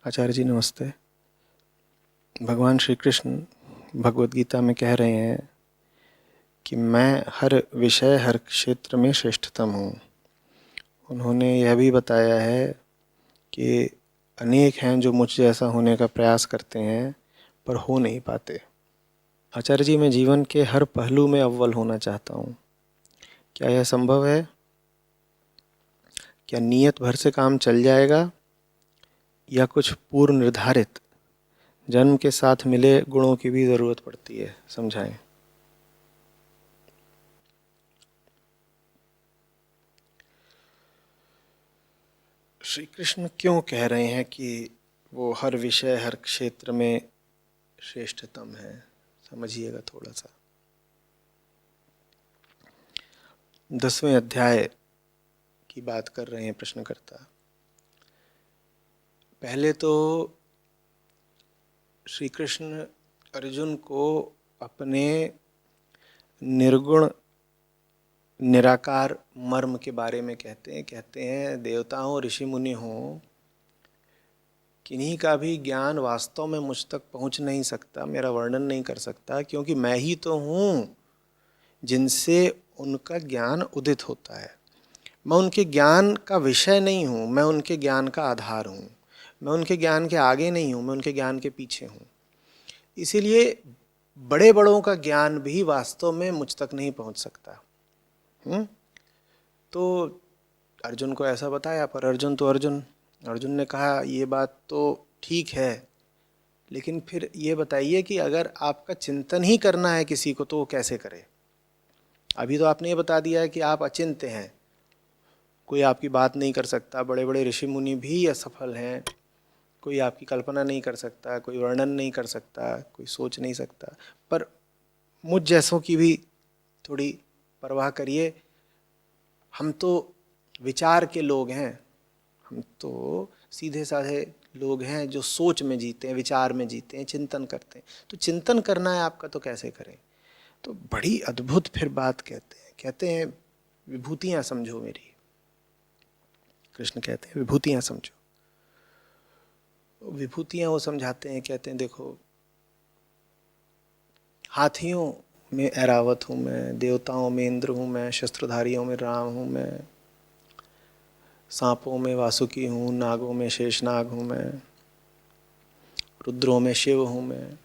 आचार्य जी नमस्ते। भगवान श्री कृष्ण भगवद गीता में कह रहे हैं कि मैं हर विषय हर क्षेत्र में श्रेष्ठतम हूँ। उन्होंने यह भी बताया है कि अनेक हैं जो मुझ जैसा होने का प्रयास करते हैं पर हो नहीं पाते। आचार्य जी, मैं जीवन के हर पहलू में अव्वल होना चाहता हूँ। क्या यह संभव है? क्या नियत भर से काम चल जाएगा या कुछ पूर्व निर्धारित जन्म के साथ मिले गुणों की भी ज़रूरत पड़ती है? समझाएं। श्री कृष्ण क्यों कह रहे हैं कि वो हर विषय हर क्षेत्र में श्रेष्ठतम है? समझिएगा थोड़ा सा। 10वें अध्याय की बात कर रहे हैं प्रश्नकर्ता। पहले तो श्री कृष्ण अर्जुन को अपने निर्गुण निराकार मर्म के बारे में कहते हैं देवताओं ऋषि मुनि हों, किन्हीं का भी ज्ञान वास्तव में मुझ तक पहुंच नहीं सकता, मेरा वर्णन नहीं कर सकता, क्योंकि मैं ही तो हूँ जिनसे उनका ज्ञान उदित होता है। मैं उनके ज्ञान का विषय नहीं हूँ, मैं उनके ज्ञान का आधार हूँ। मैं उनके ज्ञान के आगे नहीं हूँ, मैं उनके ज्ञान के पीछे हूँ। इसीलिए बड़े बड़ों का ज्ञान भी वास्तव में मुझ तक नहीं पहुँच सकता। तो अर्जुन को ऐसा बताया, पर अर्जुन ने कहा ये बात तो ठीक है, लेकिन फिर ये बताइए कि अगर आपका चिंतन ही करना है किसी को तो वो कैसे करे? अभी तो आपने ये बता दिया है कि आप अचिंत्य हैं, कोई आपकी बात नहीं कर सकता। बड़े बड़े ऋषि मुनि भी असफल हैं, कोई आपकी कल्पना नहीं कर सकता, कोई वर्णन नहीं कर सकता, कोई सोच नहीं सकता। पर मुझ जैसों की भी थोड़ी परवाह करिए। हम तो विचार के लोग हैं, हम तो सीधे साधे लोग हैं जो सोच में जीते हैं, विचार में जीते हैं, चिंतन करते हैं। तो चिंतन करना है आपका तो कैसे करें? तो बड़ी अद्भुत फिर बात कहते हैं विभूतियां समझो मेरी। कृष्ण कहते हैं विभूतियां समझो। विभूतियां वो समझाते हैं, कहते हैं देखो, हाथियों में ऐरावत हूँ मैं, देवताओं में इंद्र हूँ मैं, शस्त्रधारियों में राम हूँ मैं, सांपों में वासुकी हूँ, नागों में शेषनाग हूँ मैं, रुद्रों में शिव हूँ मैं,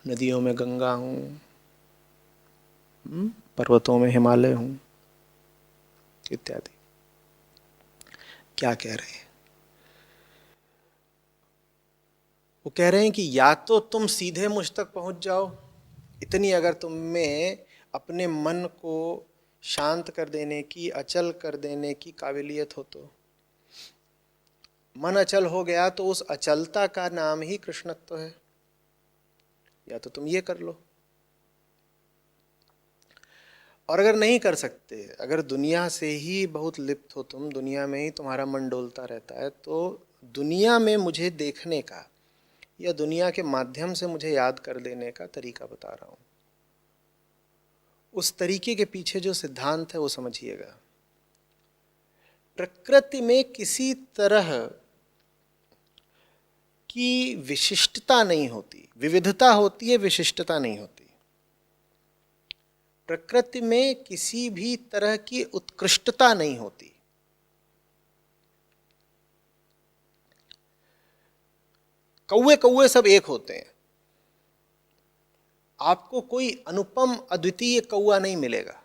नदियों में गंगा हूँ, पर्वतों में हिमालय हूँ, इत्यादि। क्या कह रहे हैं? वो कह रहे हैं कि या तो तुम सीधे मुझ तक पहुंच जाओ, इतनी अगर तुम में अपने मन को शांत कर देने की, अचल कर देने की काबिलियत हो तो। मन अचल हो गया तो उस अचलता का नाम ही कृष्णत्व है। या तो तुम ये कर लो। और अगर नहीं कर सकते, अगर दुनिया से ही बहुत लिप्त हो तुम, दुनिया में ही तुम्हारा मन डोलता रहता है, तो दुनिया में मुझे देखने का या दुनिया के माध्यम से मुझे याद कर लेने का तरीका बता रहा हूं। उस तरीके के पीछे जो सिद्धांत है वो समझिएगा। प्रकृति में किसी तरह की विशिष्टता नहीं होती, विविधता होती है, विशिष्टता नहीं होती। प्रकृति में किसी भी तरह की उत्कृष्टता नहीं होती। कौवे कौवे सब एक होते हैं, आपको कोई अनुपम अद्वितीय कौवा नहीं मिलेगा।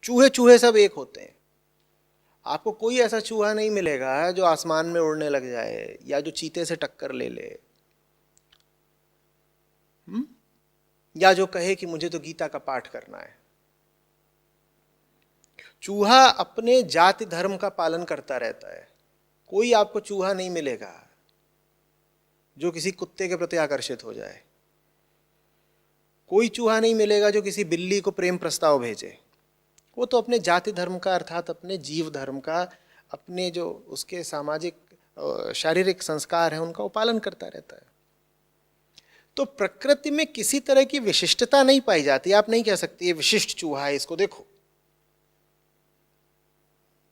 चूहे चूहे सब एक होते हैं, आपको कोई ऐसा चूहा नहीं मिलेगा जो आसमान में उड़ने लग जाए या जो चीते से टक्कर ले ले, या जो कहे कि मुझे तो गीता का पाठ करना है। चूहा अपने जाति धर्म का पालन करता रहता है। कोई आपको चूहा नहीं मिलेगा जो किसी कुत्ते के प्रति आकर्षित हो जाए। कोई चूहा नहीं मिलेगा जो किसी बिल्ली को प्रेम प्रस्ताव भेजे। वो तो अपने जाति धर्म का, अर्थात अपने जीव धर्म का, अपने जो उसके सामाजिक शारीरिक संस्कार हैं उनका वो पालन करता रहता है। तो प्रकृति में किसी तरह की विशिष्टता नहीं पाई जाती। आप नहीं कह सकते ये विशिष्ट चूहा है, इसको देखो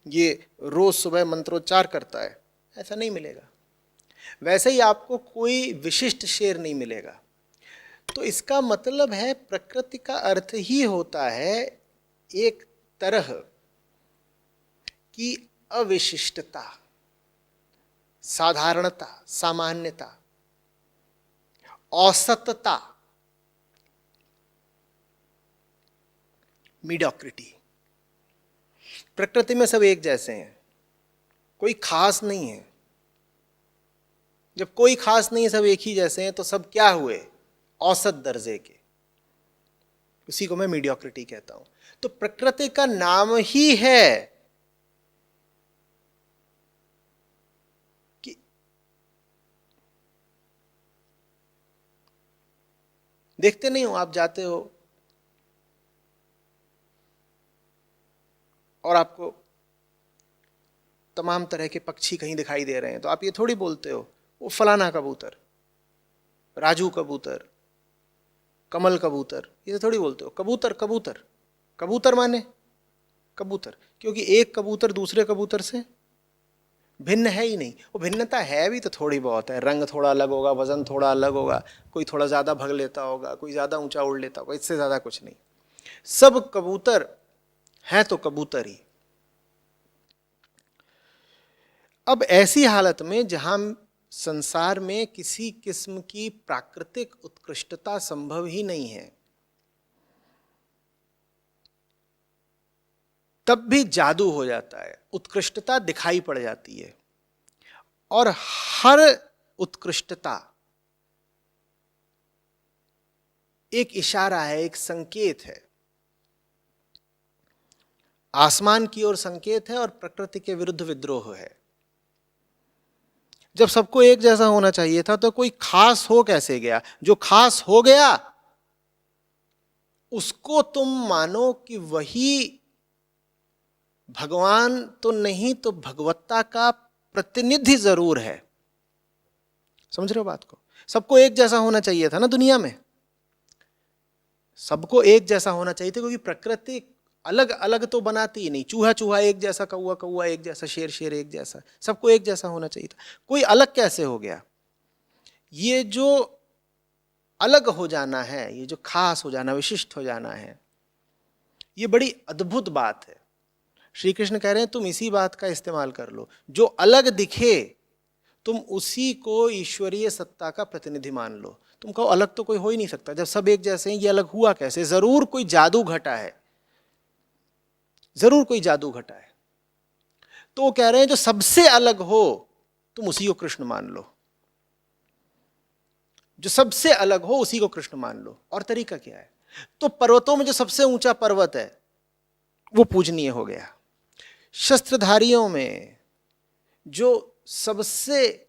ये रोज सुबह मंत्रोच्चार करता है, ऐसा नहीं मिलेगा। वैसे ही आपको कोई विशिष्ट शेर नहीं मिलेगा। तो इसका मतलब है प्रकृति का अर्थ ही होता है एक तरह की अविशिष्टता, साधारणता, सामान्यता, औसतता, मीडियोक्रिटी। प्रकृति में सब एक जैसे हैं, कोई खास नहीं है। जब कोई खास नहीं है, सब एक ही जैसे हैं, तो सब क्या हुए? औसत दर्जे के। उसी को मैं मीडियोक्रिटी कहता हूं। तो प्रकृति का नाम ही है कि देखते नहीं हो, आप जाते हो और आपको तमाम तरह के पक्षी कहीं दिखाई दे रहे हैं, तो आप ये थोड़ी बोलते हो वो फलाना कबूतर, राजू कबूतर, कमल कबूतर, ये थोड़ी बोलते हो। कबूतर कबूतर कबूतर माने कबूतर, क्योंकि एक कबूतर दूसरे कबूतर से भिन्न है ही नहीं। वो भिन्नता है भी तो थोड़ी बहुत है, रंग थोड़ा अलग होगा, वजन थोड़ा अलग होगा, कोई थोड़ा ज़्यादा भग लेता होगा, कोई ज़्यादा ऊंचा उड़ लेता होगा, इससे ज़्यादा कुछ नहीं। सब कबूतर हैं तो कबूतर ही। अब ऐसी हालत में जहां संसार में किसी किस्म की प्राकृतिक उत्कृष्टता संभव ही नहीं है, तब भी जादू हो जाता है, उत्कृष्टता दिखाई पड़ जाती है। और हर उत्कृष्टता एक इशारा है, एक संकेत है। आसमान की ओर संकेत है और प्रकृति के विरुद्ध विद्रोह है। जब सबको एक जैसा होना चाहिए था, तो कोई खास हो कैसे गया? जो खास हो गया उसको तुम मानो कि वही भगवान तो नहीं तो भगवत्ता का प्रतिनिधि जरूर है। समझ रहे हो बात को? सबको एक जैसा होना चाहिए था ना दुनिया में, सबको एक जैसा होना चाहिए था, क्योंकि प्रकृति अलग अलग तो बनाती ही नहीं। चूहा चूहा एक जैसा, कौआ कौआ एक जैसा, शेर शेर एक जैसा, सबको एक जैसा होना चाहिए था। कोई अलग कैसे हो गया? ये जो अलग हो जाना है, ये जो खास हो जाना, विशिष्ट हो जाना है, ये बड़ी अद्भुत बात है। श्री कृष्ण कह रहे हैं तुम इसी बात का इस्तेमाल कर लो। जो अलग दिखे तुम उसी को ईश्वरीय सत्ता का प्रतिनिधि मान लो। तुम कहो अलग तो कोई हो ही नहीं सकता, जब सब एक जैसे हैं ये अलग हुआ कैसे? जरूर कोई जादू घटा है, जरूर कोई जादू घटा है। तो वो कह रहे हैं जो सबसे अलग हो तुम उसी को कृष्ण मान लो, जो सबसे अलग हो उसी को कृष्ण मान लो। और तरीका क्या है? तो पर्वतों में जो सबसे ऊंचा पर्वत है वो पूजनीय हो गया। शस्त्रधारियों में जो सबसे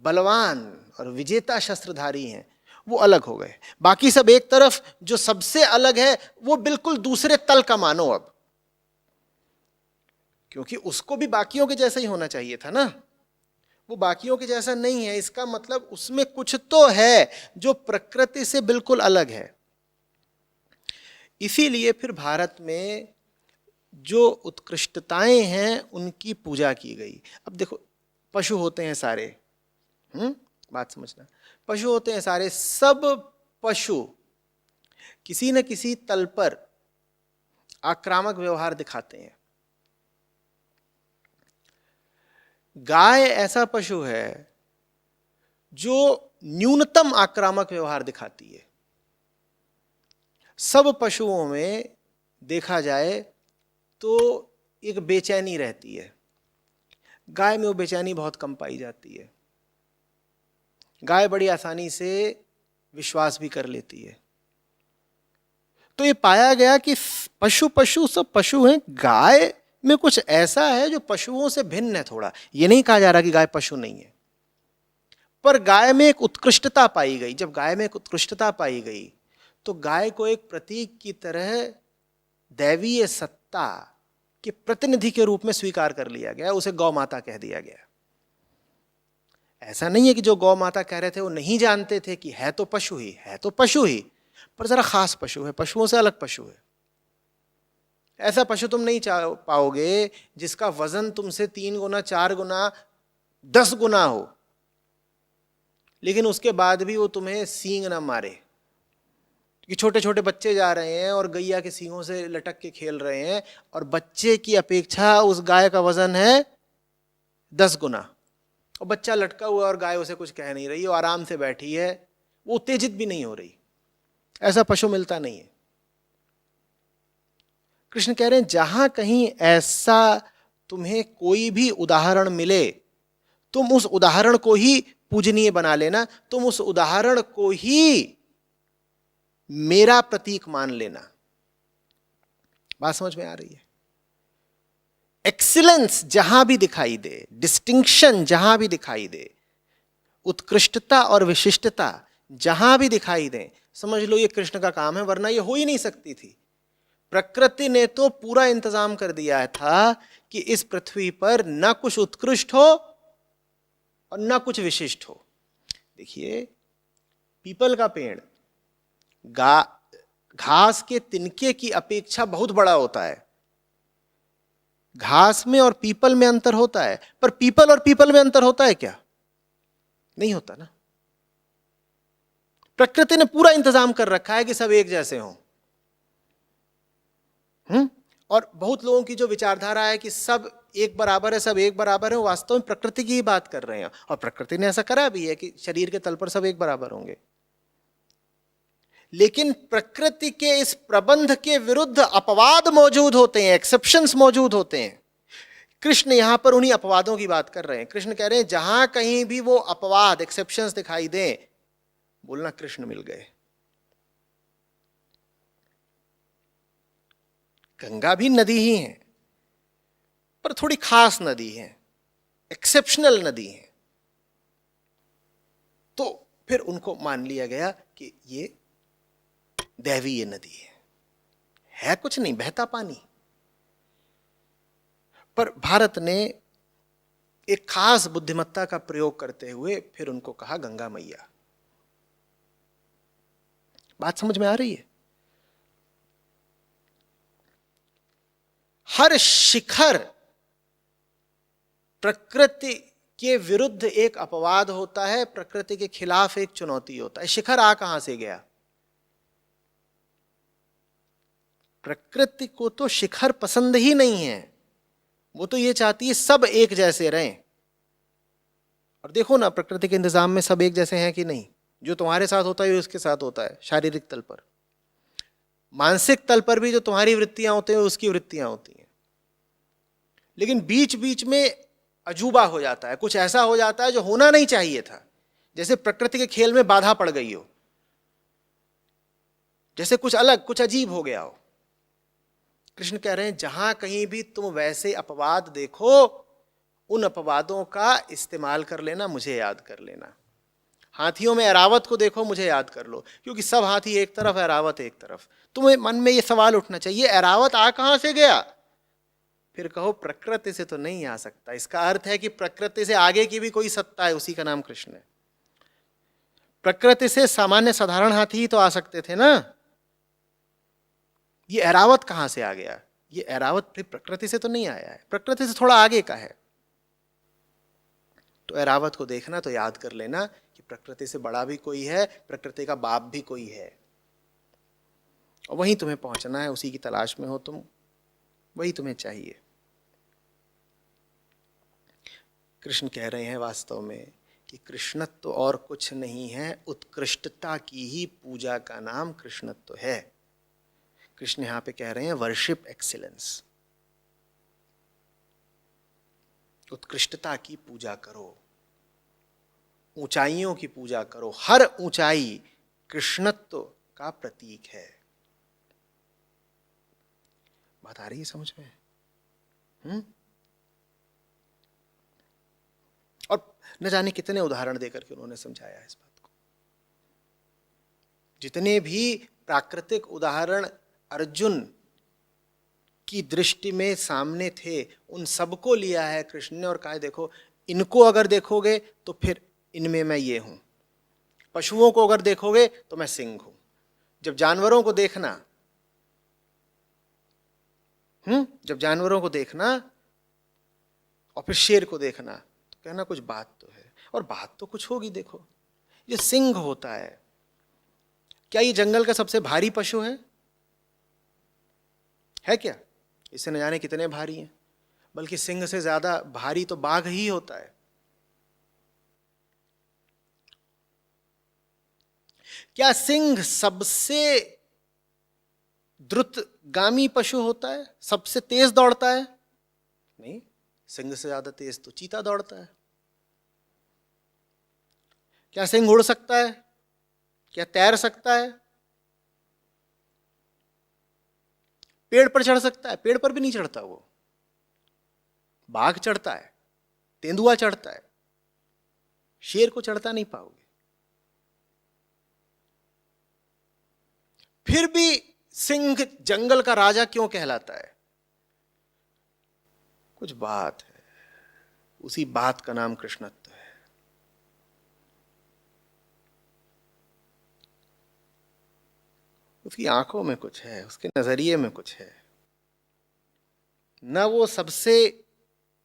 बलवान और विजेता शस्त्रधारी हैं वो अलग हो गए। बाकी सब एक तरफ, जो सबसे अलग है वो बिल्कुल दूसरे तल का मानो अब, क्योंकि उसको भी बाकियों के जैसा ही होना चाहिए था ना। वो बाकियों के जैसा नहीं है, इसका मतलब उसमें कुछ तो है जो प्रकृति से बिल्कुल अलग है। इसीलिए फिर भारत में जो उत्कृष्टताएं हैं उनकी पूजा की गई। अब देखो, पशु होते हैं सारे, बात समझना, पशु होते हैं सारे, सब पशु किसी न किसी तल पर आक्रामक व्यवहार दिखाते हैं। गाय ऐसा पशु है जो न्यूनतम आक्रामक व्यवहार दिखाती है। सब पशुओं में देखा जाए तो एक बेचैनी रहती है, गाय में वो बेचैनी बहुत कम पाई जाती है। गाय बड़ी आसानी से विश्वास भी कर लेती है। तो ये पाया गया कि पशु सब पशु हैं, गाय में कुछ ऐसा है जो पशुओं से भिन्न है थोड़ा। ये नहीं कहा जा रहा कि गाय पशु नहीं है, पर गाय में एक उत्कृष्टता पाई गई। जब गाय में एक उत्कृष्टता पाई गई तो गाय को एक प्रतीक की तरह दैवीय सत्ता के प्रतिनिधि के रूप में स्वीकार कर लिया गया, उसे गौ माता कह दिया गया। ऐसा नहीं है कि जो गौ माता कह रहे थे वो नहीं जानते थे कि है तो पशु ही, है तो पशु ही, पर जरा खास पशु है, पशुओं से अलग पशु है। ऐसा पशु तुम नहीं पाओगे जिसका वजन तुमसे 3 गुना 4 गुना 10 गुना हो। लेकिन उसके बाद भी वो तुम्हें सींग ना मारे, कि छोटे छोटे बच्चे जा रहे हैं और गैया के सींगों से लटक के खेल रहे हैं, और बच्चे की अपेक्षा उस गाय का वजन है 10 गुना, और बच्चा लटका हुआ और गाय उसे कुछ कह नहीं रही, वो आराम से बैठी है, वो उत्तेजित भी नहीं हो रही। ऐसा पशु मिलता नहीं है। कृष्ण कह रहे हैं जहां कहीं ऐसा तुम्हें कोई भी उदाहरण मिले, तुम उस उदाहरण को ही पूजनीय बना लेना, तुम उस उदाहरण को ही मेरा प्रतीक मान लेना। बात समझ में आ रही है? एक्सीलेंस जहां भी दिखाई दे, डिस्टिंक्शन जहां भी दिखाई दे, उत्कृष्टता और विशिष्टता जहां भी दिखाई दे, समझ लो ये कृष्ण का काम है, वरना ये हो ही नहीं सकती थी। प्रकृति ने तो पूरा इंतजाम कर दिया था कि इस पृथ्वी पर न कुछ उत्कृष्ट हो और न कुछ विशिष्ट हो। देखिए, पीपल का पेड़ घास के तिनके की अपेक्षा बहुत बड़ा होता है। घास में और पीपल में अंतर होता है, पर पीपल और पीपल में अंतर होता है क्या? नहीं होता ना। प्रकृति ने पूरा इंतजाम कर रखा है कि सब एक जैसे हों। और बहुत लोगों की जो विचारधारा है कि सब एक बराबर है, सब एक बराबर है, वास्तव में प्रकृति की ही बात कर रहे हैं। और प्रकृति ने ऐसा करा भी है कि शरीर के तल पर सब एक बराबर होंगे। लेकिन प्रकृति के इस प्रबंध के विरुद्ध अपवाद मौजूद होते हैं, एक्सेप्शंस मौजूद होते हैं। कृष्ण यहां पर उन्हीं अपवादों की बात कर रहे हैं। कृष्ण कह रहे हैं जहां कहीं भी वो अपवाद, एक्सेप्शंस दिखाई दें, बोलना कृष्ण मिल गए। गंगा भी नदी ही है, पर थोड़ी खास नदी है, एक्सेप्शनल नदी है, तो फिर उनको मान लिया गया कि ये दैवीय नदी है कुछ नहीं, बहता पानी। पर भारत ने एक खास बुद्धिमत्ता का प्रयोग करते हुए फिर उनको कहा गंगा मैया। बात समझ में आ रही है? हर शिखर प्रकृति के विरुद्ध एक अपवाद होता है, प्रकृति के खिलाफ एक चुनौती होता है। शिखर आ कहां से गया? प्रकृति को तो शिखर पसंद ही नहीं है, वो तो ये चाहती है सब एक जैसे रहें। और देखो ना, प्रकृति के इंतजाम में सब एक जैसे हैं कि नहीं? जो तुम्हारे साथ होता है वो उसके साथ होता है, शारीरिक तल पर। मानसिक तल पर भी जो तुम्हारी वृत्तियां होती हैं उसकी वृत्तियां होती हैं। लेकिन बीच बीच में अजूबा हो जाता है, कुछ ऐसा हो जाता है जो होना नहीं चाहिए था, जैसे प्रकृति के खेल में बाधा पड़ गई हो, जैसे कुछ अलग, कुछ अजीब हो गया हो। कृष्ण कह रहे हैं जहां कहीं भी तुम वैसे अपवाद देखो, उन अपवादों का इस्तेमाल कर लेना, मुझे याद कर लेना। हाथियों में ऐरावत को देखो, मुझे याद कर लो, क्योंकि सब हाथी एक तरफ, ऐरावत एक तरफ। तुम्हें मन में यह सवाल उठना चाहिए, ऐरावत आ कहां से गया? फिर कहो प्रकृति से तो नहीं आ सकता। इसका अर्थ है कि प्रकृति से आगे की भी कोई सत्ता है, उसी का नाम कृष्ण है। प्रकृति से सामान्य साधारण हाथी ही तो आ सकते थे ना। ये ऐरावत कहां से आ गया? ये ऐरावत फिर प्रकृति से तो नहीं आया है, प्रकृति से थोड़ा आगे का है। तो ऐरावत को देखना तो याद कर लेना कि प्रकृति से बड़ा भी कोई है, प्रकृति का बाप भी कोई है, और वहीं तुम्हें पहुंचना है, उसी की तलाश में हो तुम, वही तुम्हें चाहिए। कृष्ण कह रहे हैं वास्तव में कि कृष्णत्व और कुछ नहीं है, उत्कृष्टता की ही पूजा का नाम कृष्णत्व है। कृष्ण यहां पे कह रहे हैं वर्शिप एक्सीलेंस, उत्कृष्टता की पूजा करो, ऊंचाइयों की पूजा करो। हर ऊंचाई कृष्णत्व का प्रतीक है। बात आ रही है समझ में? और न जाने कितने उदाहरण देकर के उन्होंने समझाया इस बात को। जितने भी प्राकृतिक उदाहरण अर्जुन की दृष्टि में सामने थे, उन सबको लिया है कृष्ण ने और कहा देखो, इनको अगर देखोगे तो फिर इनमें मैं ये हूं। पशुओं को अगर देखोगे तो मैं सिंह हूं। जब जानवरों को देखना, जब जानवरों को देखना और फिर शेर को देखना, तो कहना कुछ बात तो है, और बात तो कुछ होगी। देखो, ये सिंह होता है, क्या ये जंगल का सबसे भारी पशु है क्या? इससे न जाने कितने भारी हैं, बल्कि सिंह से ज्यादा भारी तो बाघ ही होता है। क्या सिंह सबसे द्रुतगामी पशु होता है, सबसे तेज दौड़ता है? नहीं, सिंह से ज्यादा तेज तो चीता दौड़ता है। क्या सिंह उड़ सकता है? क्या तैर सकता है? पेड़ पर चढ़ सकता है? पेड़ पर भी नहीं चढ़ता वो। बाघ चढ़ता है, तेंदुआ चढ़ता है, शेर को चढ़ता नहीं पाओगे। फिर भी सिंह जंगल का राजा क्यों कहलाता है? कुछ बात है, उसी बात का नाम कृष्णत्व है। उसकी आंखों में कुछ है, उसके नजरिए में कुछ है। न वो सबसे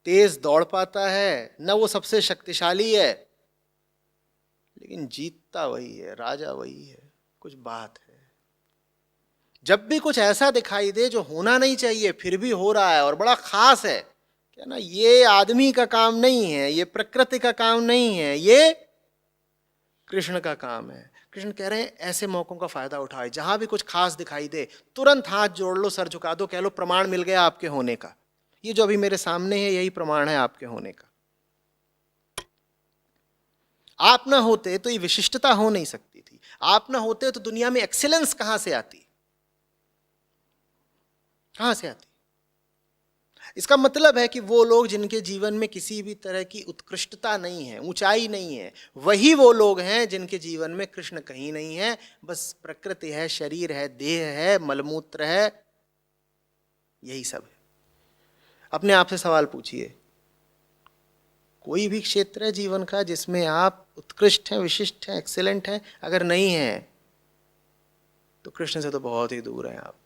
तेज दौड़ पाता है, न वो सबसे शक्तिशाली है, लेकिन जीतता वही है, राजा वही है। कुछ बात है। जब भी कुछ ऐसा दिखाई दे जो होना नहीं चाहिए फिर भी हो रहा है और बड़ा खास है, क्या ना, ये आदमी का काम नहीं है, ये प्रकृति का काम नहीं है, ये कृष्ण का काम है। कृष्ण कह रहे हैं ऐसे मौकों का फायदा उठाए, जहां भी कुछ खास दिखाई दे तुरंत हाथ जोड़ लो, सर झुका दो, कह लो प्रमाण मिल गया आपके होने का। ये जो अभी मेरे सामने है यही प्रमाण है आपके होने का। आप ना होते तो ये विशिष्टता हो नहीं सकती थी। आप ना होते तो दुनिया में एक्सीलेंस कहां से आती? कहां से आती? इसका मतलब है कि वो लोग जिनके जीवन में किसी भी तरह की उत्कृष्टता नहीं है, ऊंचाई नहीं है, वही वो लोग हैं जिनके जीवन में कृष्ण कहीं नहीं है। बस प्रकृति है, शरीर है, देह है, मलमूत्र है, यही सब है। अपने आप से सवाल पूछिए, कोई भी क्षेत्र है जीवन का जिसमें आप उत्कृष्ट हैं, विशिष्ट हैं, एक्सीलेंट हैं? अगर नहीं है तो कृष्ण से तो बहुत ही दूर हैं आप।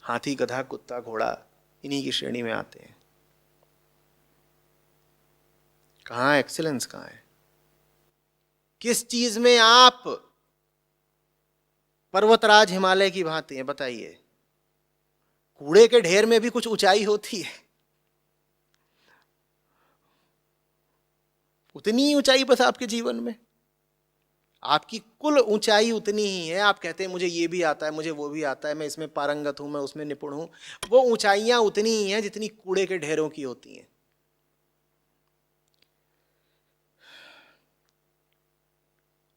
हाथी, गधा, कुत्ता, घोड़ा इन्हीं की श्रेणी में आते हैं। कहाँ एक्सीलेंस कहाँ है? किस चीज में आप पर्वतराज हिमालय की भांति हैं? बताइए। कूड़े के ढेर में भी कुछ ऊंचाई होती है, उतनी ऊंचाई बस आपके जीवन में। आपकी कुल ऊंचाई उतनी ही है। आप कहते हैं मुझे ये भी आता है, मुझे वो भी आता है, मैं इसमें पारंगत हूं, मैं उसमें निपुण हूं। वो ऊंचाइयां उतनी ही हैं जितनी कूड़े के ढेरों की होती हैं।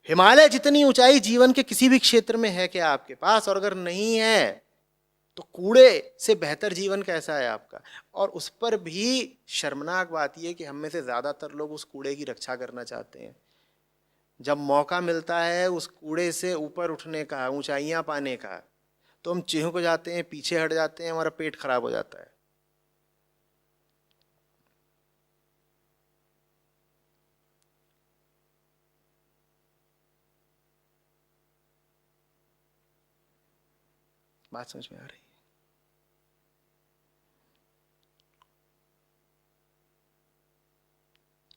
हिमालय जितनी ऊंचाई जीवन के किसी भी क्षेत्र में है क्या आपके पास? और अगर नहीं है तो कूड़े से बेहतर जीवन कैसा है आपका? और उस पर भी शर्मनाक बात यह कि हम में से ज्यादातर लोग उस कूड़े की रक्षा करना चाहते हैं। जब मौका मिलता है उस कूड़े से ऊपर उठने का, ऊंचाइयां पाने का, तो हम चिहुक हो जाते हैं, पीछे हट जाते हैं, हमारा पेट खराब हो जाता है। बात समझ में आ रही है?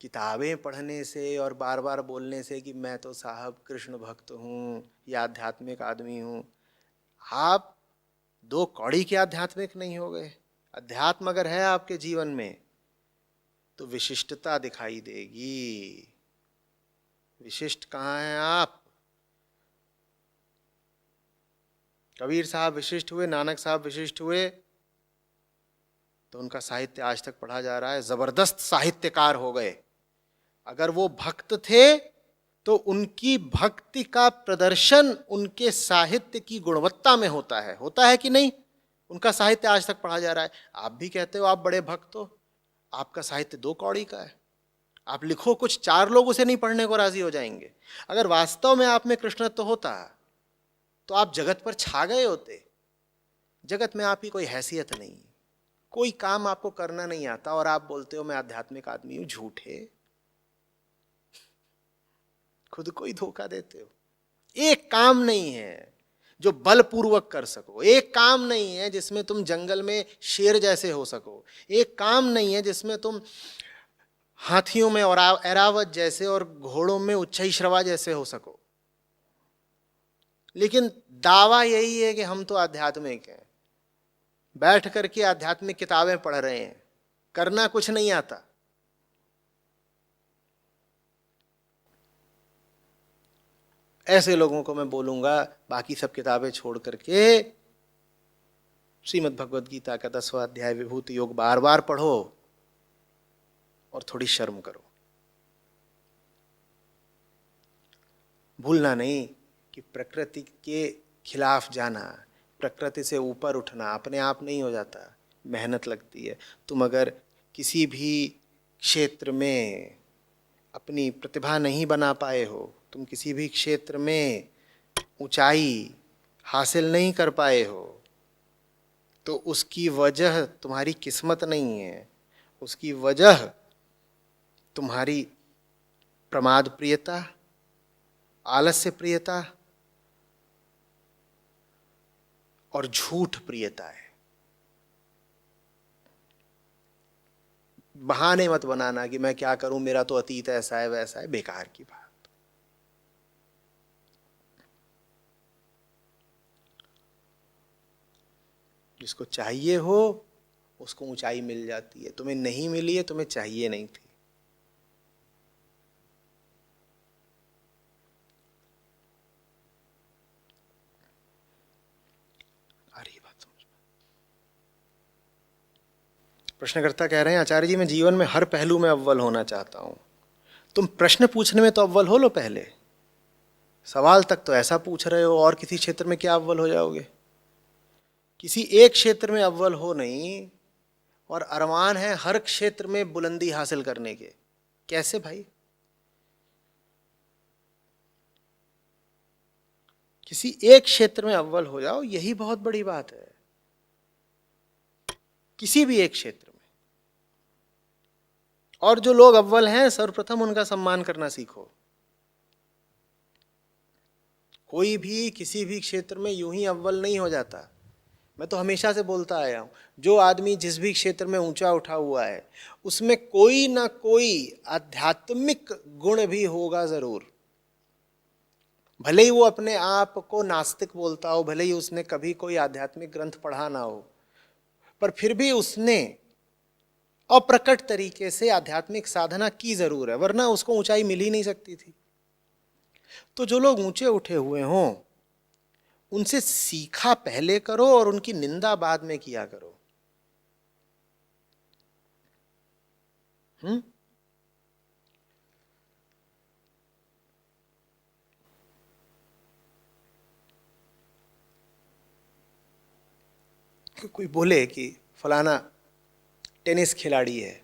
किताबें पढ़ने से और बार बार बोलने से कि मैं तो साहब कृष्ण भक्त हूँ या आध्यात्मिक आदमी हूँ, आप दो कौड़ी के आध्यात्मिक नहीं हो गए। अध्यात्म अगर है आपके जीवन में तो विशिष्टता दिखाई देगी। विशिष्ट कहाँ हैं आप? कबीर साहब विशिष्ट हुए, नानक साहब विशिष्ट हुए, तो उनका साहित्य आज तक पढ़ा जा रहा है, जबरदस्त साहित्यकार हो गए। अगर वो भक्त थे तो उनकी भक्ति का प्रदर्शन उनके साहित्य की गुणवत्ता में होता है कि नहीं? उनका साहित्य आज तक पढ़ा जा रहा है। आप भी कहते हो आप बड़े भक्त हो, आपका साहित्य दो कौड़ी का है। आप लिखो कुछ, चार लोग उसे नहीं पढ़ने को राजी हो जाएंगे। अगर वास्तव में आप में कृष्णत्व होता तो आप जगत पर छा गए होते। जगत में आपकी कोई हैसियत नहीं, कोई काम आपको करना नहीं आता और आप बोलते हो मैं आध्यात्मिक आदमी हूं। झूठे, खुद को ही धोखा देते हो। एक काम नहीं है जो बलपूर्वक कर सको, एक काम नहीं है जिसमें तुम जंगल में शेर जैसे हो सको, एक काम नहीं है जिसमें तुम हाथियों में और ऐरावत जैसे और घोड़ों में उच्चैश्रवा जैसे हो सको। लेकिन दावा यही है कि हम तो आध्यात्मिक हैं, बैठ करके आध्यात्मिक किताबें पढ़ रहे हैं, करना कुछ नहीं आता। ऐसे लोगों को मैं बोलूंगा बाकी सब किताबें छोड़ करके श्रीमद् भगवद गीता का 10वां अध्याय विभूति योग बार बार पढ़ो और थोड़ी शर्म करो। भूलना नहीं कि प्रकृति के खिलाफ जाना, प्रकृति से ऊपर उठना अपने आप नहीं हो जाता, मेहनत लगती है। तुम अगर किसी भी क्षेत्र में अपनी प्रतिभा नहीं बना पाए हो, तुम किसी भी क्षेत्र में ऊंचाई हासिल नहीं कर पाए हो, तो उसकी वजह तुम्हारी किस्मत नहीं है, उसकी वजह तुम्हारी प्रमाद प्रियता, आलस्य प्रियता और झूठ प्रियता है। बहाने मत बनाना कि मैं क्या करूं, मेरा तो अतीत ऐसा है वैसा है, बेकार की बात। जिसको चाहिए हो उसको ऊंचाई मिल जाती है, तुम्हें नहीं मिली है, तुम्हें चाहिए नहीं थी। आ रही बात समझ में? प्रश्नकर्ता कह रहे हैं आचार्य जी मैं जीवन में हर पहलू में अव्वल होना चाहता हूं। तुम प्रश्न पूछने में तो अव्वल हो लो, पहले सवाल तक तो ऐसा पूछ रहे हो, और किसी क्षेत्र में क्या अव्वल हो जाओगे? किसी एक क्षेत्र में अव्वल हो नहीं, और अरमान है हर क्षेत्र में बुलंदी हासिल करने के। कैसे भाई? किसी एक क्षेत्र में अव्वल हो जाओ, यही बहुत बड़ी बात है। किसी भी एक क्षेत्र में। और जो लोग अव्वल हैं सर्वप्रथम उनका सम्मान करना सीखो। कोई भी किसी भी क्षेत्र में यूं ही अव्वल नहीं हो जाता। मैं तो हमेशा से बोलता आया हूं, जो आदमी जिस भी क्षेत्र में ऊंचा उठा हुआ है उसमें कोई ना कोई आध्यात्मिक गुण भी होगा जरूर। भले ही वो अपने आप को नास्तिक बोलता हो, भले ही उसने कभी कोई आध्यात्मिक ग्रंथ पढ़ा ना हो, पर फिर भी उसने अप्रकट तरीके से आध्यात्मिक साधना की जरूर है, वरना उसको ऊंचाई मिल ही नहीं सकती थी। तो जो लोग ऊंचे उठे हुए हों उनसे सीखा पहले करो और उनकी निंदा बाद में किया करो। कोई बोले कि फलाना टेनिस खिलाड़ी है,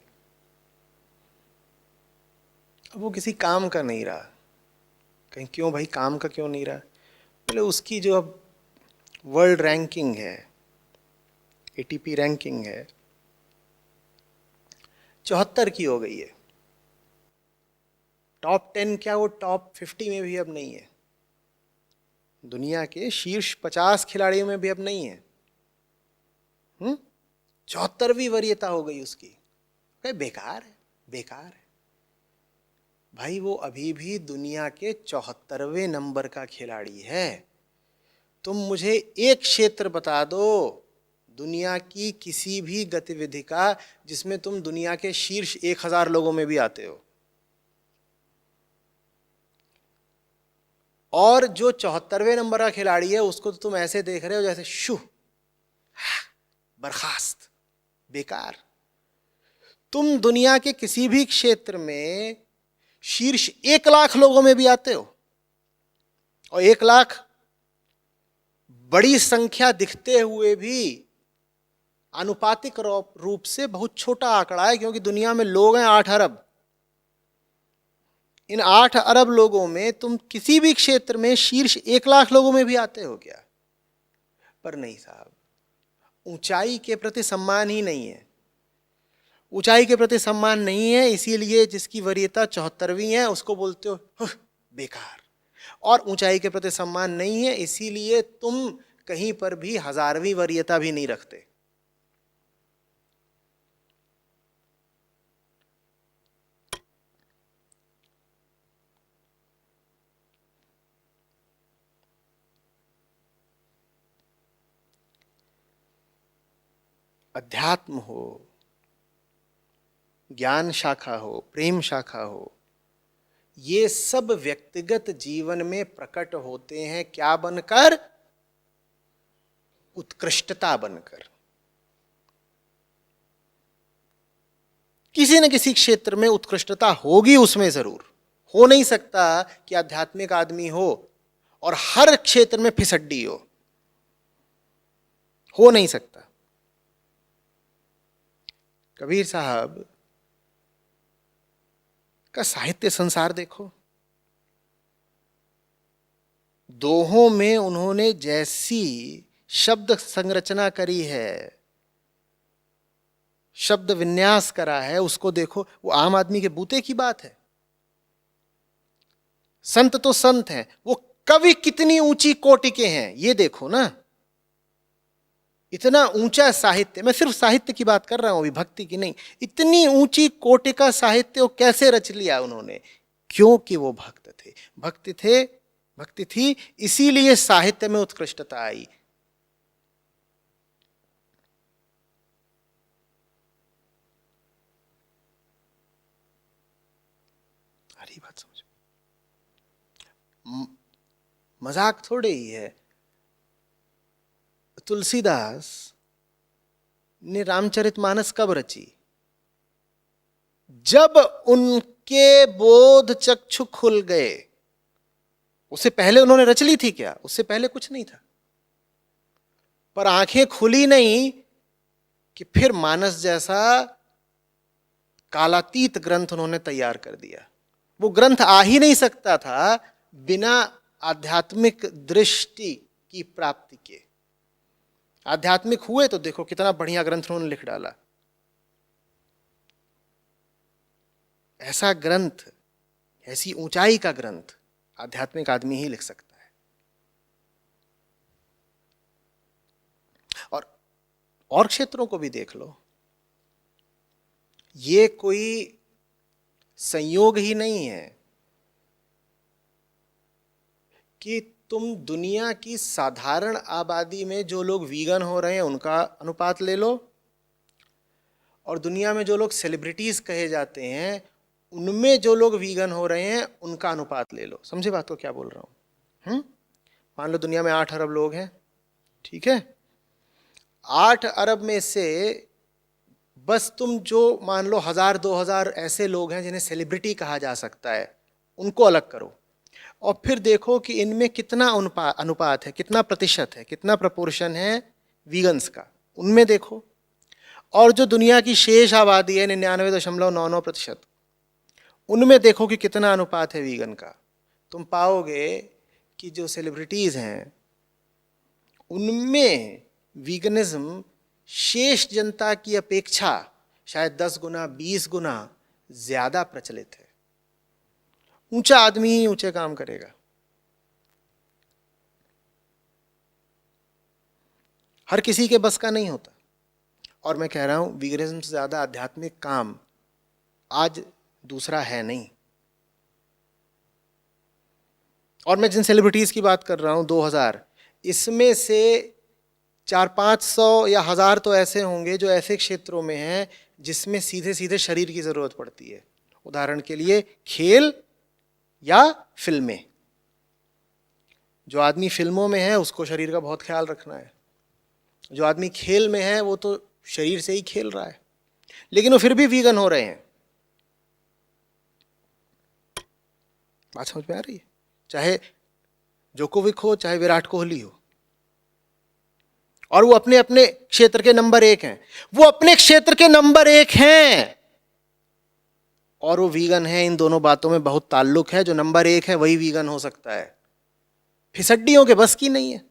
अब वो किसी काम का नहीं रहा। कहीं क्यों भाई, काम का क्यों नहीं रहा? बोले उसकी जो अब वर्ल्ड रैंकिंग है, एटीपी रैंकिंग है, 74 की हो गई है। टॉप 10 क्या, वो टॉप 50 में भी अब नहीं है। दुनिया के शीर्ष 50 खिलाड़ियों में भी अब नहीं है। 74वीं वरीयता हो गई उसकी। बेकार है, बेकार है भाई। वो अभी भी दुनिया के 74वें नंबर का खिलाड़ी है। तुम मुझे एक क्षेत्र बता दो दुनिया की किसी भी गतिविधि का जिसमें तुम दुनिया के शीर्ष 1000 लोगों में भी आते हो। और जो 74वें नंबर का खिलाड़ी है उसको तो तुम ऐसे देख रहे हो जैसे शू, बर्खास्त, बेकार। तुम दुनिया के किसी भी क्षेत्र में शीर्ष 1 लाख लोगों में भी आते हो, और 1 लाख बड़ी संख्या दिखते हुए भी आनुपातिक रूप से बहुत छोटा आंकड़ा है, क्योंकि दुनिया में लोग हैं 8 अरब। इन 8 अरब लोगों में तुम किसी भी क्षेत्र में शीर्ष 1 लाख लोगों में भी आते हो क्या? पर नहीं साहब, ऊंचाई के प्रति सम्मान ही नहीं है। ऊंचाई के प्रति सम्मान नहीं है, इसीलिए जिसकी वरीयता 74वीं है उसको बोलते हो बेकार। और ऊंचाई के प्रति सम्मान नहीं है, इसीलिए तुम कहीं पर भी 1000वीं वरीयता भी नहीं रखते। अध्यात्म हो, ज्ञान शाखा हो, प्रेम शाखा हो, ये सब व्यक्तिगत जीवन में प्रकट होते हैं क्या बनकर? उत्कृष्टता बनकर। किसी न किसी क्षेत्र में उत्कृष्टता होगी उसमें जरूर। हो नहीं सकता कि आध्यात्मिक आदमी हो और हर क्षेत्र में फिसड्डी हो नहीं सकता। कबीर साहब का साहित्य संसार देखो, दोहों में उन्होंने जैसी शब्द संरचना करी है, शब्द विन्यास करा है, उसको देखो, वो आम आदमी के बूते की बात है। संत तो संत हैं, वो कवि कितनी ऊंची कोटि के हैं ये देखो ना। इतना ऊंचा साहित्य, मैं सिर्फ साहित्य की बात कर रहा हूं, अभी भक्ति की नहीं। इतनी ऊंची कोटि का साहित्य वो कैसे रच लिया उन्होंने? क्योंकि वो भक्त थे, भक्ति थी, इसीलिए साहित्य में उत्कृष्टता आई। हरी बात समझो, मजाक थोड़े ही है। तुलसीदास ने रामचरितमानस कब रची? जब उनके बोध चक्षु खुल गए। उससे पहले उन्होंने रच ली थी क्या? उससे पहले कुछ नहीं था। पर आंखें खुली नहीं कि फिर मानस जैसा कालातीत ग्रंथ उन्होंने तैयार कर दिया। वो ग्रंथ आ ही नहीं सकता था बिना आध्यात्मिक दृष्टि की प्राप्ति के। आध्यात्मिक हुए तो देखो कितना बढ़िया ग्रंथ उन्होंने लिख डाला। ऐसा ग्रंथ, ऐसी ऊंचाई का ग्रंथ आध्यात्मिक आदमी ही लिख सकता है। और क्षेत्रों को भी देख लो, ये कोई संयोग ही नहीं है कि तुम दुनिया की साधारण आबादी में जो लोग वीगन हो रहे हैं उनका अनुपात ले लो, और दुनिया में जो लोग सेलिब्रिटीज कहे जाते हैं उनमें जो लोग वीगन हो रहे हैं उनका अनुपात ले लो। समझे बात को क्या बोल रहा हूं? मान लो दुनिया में 8 अरब लोग हैं, ठीक है? 8 अरब में से बस तुम जो मान लो 1000-2000 ऐसे लोग हैं जिन्हें सेलिब्रिटी कहा जा सकता है, उनको अलग करो और फिर देखो कि इनमें कितना अनुपात है, कितना प्रतिशत है, कितना प्रपोर्शन है वीगन्स का, उनमें देखो। और जो दुनिया की शेष आबादी है 99.99%, उनमें देखो कि कितना अनुपात है वीगन का। तुम पाओगे कि जो सेलिब्रिटीज़ हैं उनमें वीगनिज्म शेष जनता की अपेक्षा शायद 10 गुना 20 गुना ज़्यादा प्रचलित है। ऊंचा आदमी ही ऊंचे काम करेगा। हर किसी के बस का नहीं होता। और मैं कह रहा हूं वीगनिज्म से ज़्यादा आध्यात्मिक काम आज दूसरा है नहीं। और मैं जिन सेलिब्रिटीज़ की बात कर रहा हूं 2000, इसमें से 400-500 या 1000 तो ऐसे होंगे जो ऐसे क्षेत्रों में हैं जिसमें सीधे सीधे शरीर की ज़रूरत पड़ती है। उदाहरण के लिए खेल या फिल्में। जो आदमी फिल्मों में है उसको शरीर का बहुत ख्याल रखना है। जो आदमी खेल में है वो तो शरीर से ही खेल रहा है, लेकिन वो फिर भी वीगन हो रहे हैं। बात समझ में आ रही है? चाहे जोकोविक हो, चाहे विराट कोहली हो, और वो अपने अपने क्षेत्र के नंबर 1 हैं। वो अपने क्षेत्र के नंबर 1 हैं और वो वीगन है। इन दोनों बातों में बहुत ताल्लुक है। जो नंबर 1 है वही वीगन हो सकता है। फिसड्डियों के बस की नहीं है।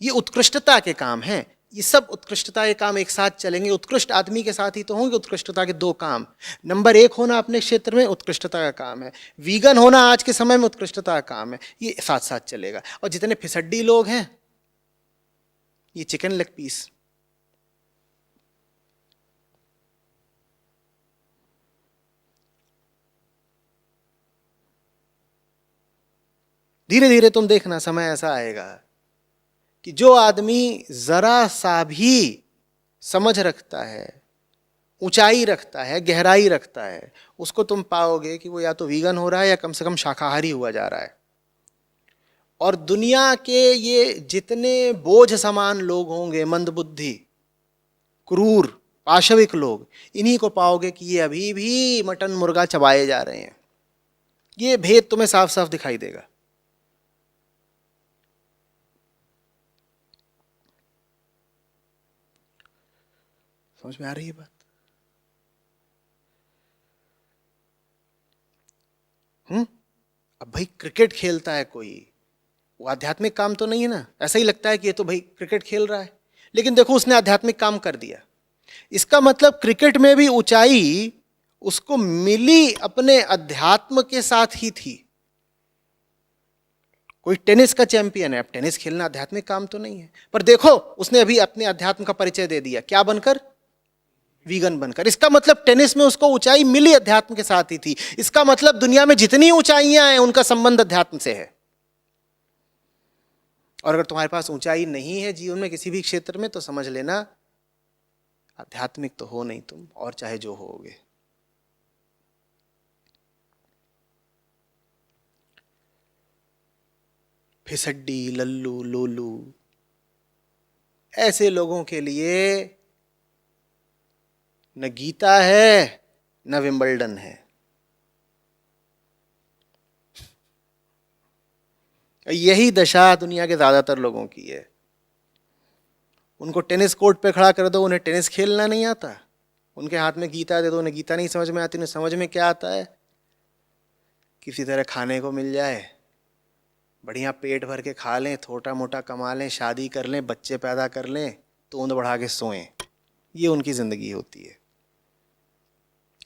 ये उत्कृष्टता के काम हैं। ये सब उत्कृष्टता के काम एक साथ चलेंगे। उत्कृष्ट आदमी के साथ ही तो होंगे उत्कृष्टता के 2 काम। नंबर 1 होना अपने क्षेत्र में उत्कृष्टता का काम है, वीगन होना आज के समय में उत्कृष्टता का काम है। ये साथ साथ चलेगा। और जितने फिसड्डी लोग हैं ये चिकन लेग पीस। धीरे धीरे तुम देखना समय ऐसा आएगा कि जो आदमी जरा सा भी समझ रखता है, ऊंचाई रखता है, गहराई रखता है, उसको तुम पाओगे कि वो या तो वीगन हो रहा है या कम से कम शाकाहारी हुआ जा रहा है। और दुनिया के ये जितने बोझ समान लोग होंगे, मंदबुद्धि, क्रूर, पाशविक लोग, इन्हीं को पाओगे कि ये अभी भी मटन मुर्गा चबाए जा रहे हैं। ये भेद तुम्हें साफ साफ दिखाई देगा। समझ में आ रही है बात? अब भाई क्रिकेट खेलता है कोई, वो आध्यात्मिक काम तो नहीं है ना। ऐसा ही लगता है कि ये तो भाई क्रिकेट खेल रहा है, लेकिन देखो उसने आध्यात्मिक काम कर दिया। इसका मतलब क्रिकेट में भी ऊंचाई उसको मिली अपने अध्यात्म के साथ ही थी। कोई टेनिस का चैंपियन है, अब टेनिस खेलना आध्यात्मिक काम तो नहीं है, पर देखो उसने अभी अपने अध्यात्म का परिचय दे दिया। क्या बनकर? वीगन बनकर। इसका मतलब टेनिस में उसको ऊंचाई मिली अध्यात्म के साथ ही थी। इसका मतलब दुनिया में जितनी ऊंचाइयां हैं उनका संबंध अध्यात्म से है। और अगर तुम्हारे पास ऊंचाई नहीं है जीवन में किसी भी क्षेत्र में, तो समझ लेना आध्यात्मिक तो हो नहीं तुम, और चाहे जो होगे। फिसड्डी, लल्लू, लोलू, ऐसे लोगों के लिए न गीता है न विंबलडन है। यही दशा दुनिया के ज्यादातर लोगों की है। उनको टेनिस कोर्ट पे खड़ा कर दो, उन्हें टेनिस खेलना नहीं आता। उनके हाथ में गीता दे दो, उन्हें गीता नहीं समझ में आती। उन्हें समझ में क्या आता है? किसी तरह खाने को मिल जाए, बढ़िया पेट भर के खा लें, छोटा मोटा कमा लें, शादी कर लें, बच्चे पैदा कर लें, तोंद बढ़ा के सोएं। ये उनकी जिंदगी होती है।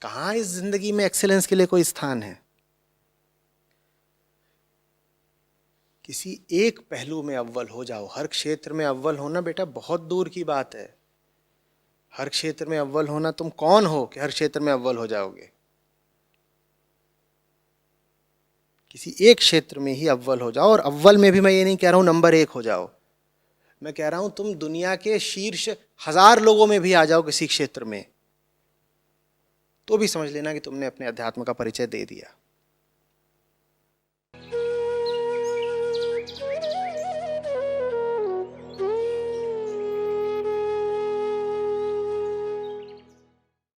कहाँ इस जिंदगी में एक्सेलेंस के लिए कोई स्थान है? किसी एक पहलू में अव्वल हो जाओ। हर क्षेत्र में अव्वल होना बेटा बहुत दूर की बात है। हर क्षेत्र में अव्वल होना, तुम कौन हो कि हर क्षेत्र में अव्वल हो जाओगे? किसी एक क्षेत्र में ही अव्वल हो जाओ। और अव्वल में भी मैं ये नहीं कह रहा हूं नंबर 1 हो जाओ, मैं कह रहा हूं तुम दुनिया के शीर्ष 1000 लोगों में भी आ जाओ किसी क्षेत्र में, तो भी समझ लेना कि तुमने अपने अध्यात्म का परिचय दे दिया।